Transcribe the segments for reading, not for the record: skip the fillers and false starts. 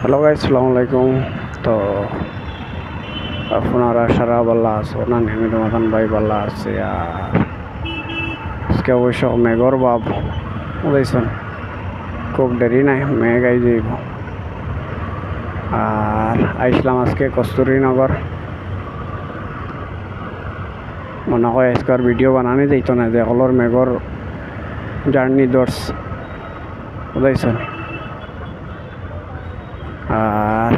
Hello guys, আসসালামু আলাইকুম। তো আপনারা সারা বাল্লা আছো না? আমি তোমার ভাই বাল্লা আছে। আর আজকে অবশ্য মেঘর বাপ বুঝাইছেন, খুব দেরি নাই, মেঘ আই যাইব। আর আইসলাম আজকে কস্তুরীনগর। মনে হয় আজকের ভিডিও বানানি যাইতো না, যে হলর মেঘর জার্নি দর্স বুঝাইছেন। আর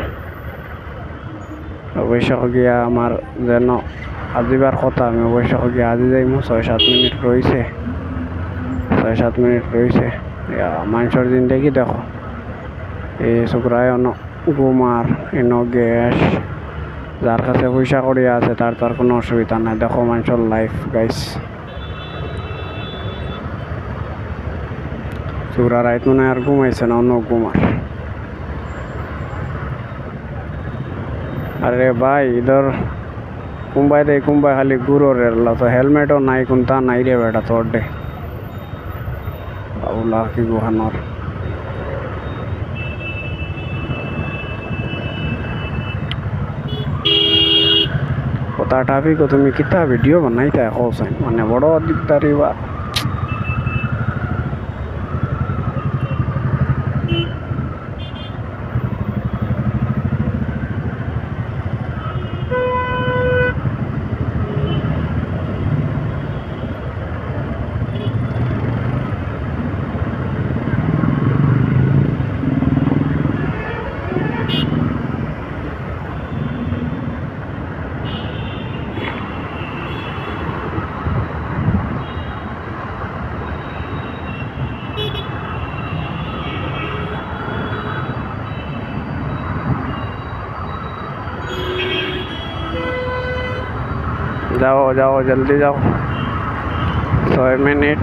অবশ্য গিয়া আমার যেন আজিবার কথা, আমি অবশ্য গিয়া আজি যাইমু। 6-7 মিনিট রয়েছে, 6-7 মিনিট রয়েছে। মানুষের জিন্দগি দেখো, এই শুক্রায় গুমার এন গ্যাস, যার কাছে পয়সা করি আছে তার তো আর কোনো অসুবিধা নাই। দেখো মানুষের লাইফ গাইস, শুক্রা রাইত মনে আর ঘুমাইছে না, অন্য ঘুমার। আরে ভাই ইধর কুম্বাই দে কুম্বাই খালি ঘুরো রে, তো হেলমেটও নাই, কোনটা নাই রে বেটা তোর দে বাবুলা কি গুহানোর। কথা ট্রাফিকও তুমি কিতা ভিডিও বানাইতে হোসেন, মানে বড় দিকদারি বা। जाओ जाओ जल्दी जाओ, 6 मिनट।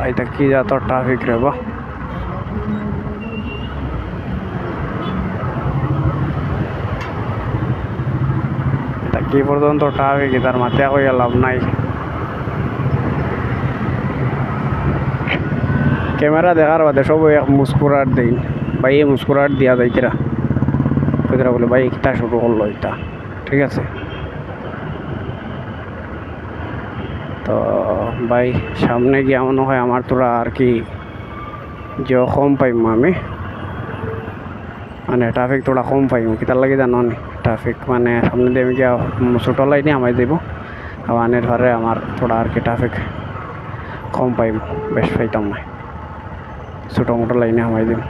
এটা কি যত ট্রাফিক রে বা। এটা কি পর্যন্ত ট্রাফিক, তার মাথা কইয়া লাভ নাই। ক্যামেরা দেখার বাদে সব মুস্কুরাট দিন ভাই, এই মুস্কুরাট দিয়া যাইতেরা কইতরা বলে ভাই কিতা শুরু করলো এটা, ঠিক আছে। তো ভাই সামনে গিয়ে মনে হয় আমার তোরা আর কি যে কম পাইম আমি, মানে ট্রাফিক তোরা কম পাইম। কিতার লাগে জানো নি, ট্রাফিক মানে সামনে দিয়ে আমি গিয়া ছোটো লাইনে আমায় দেব, আনের ঘরে আমার তোরা আর কি ট্রাফিক কম পাইম, বেশ পাইতাম না, ছোটো মোটো লাইনে আমায় দেব।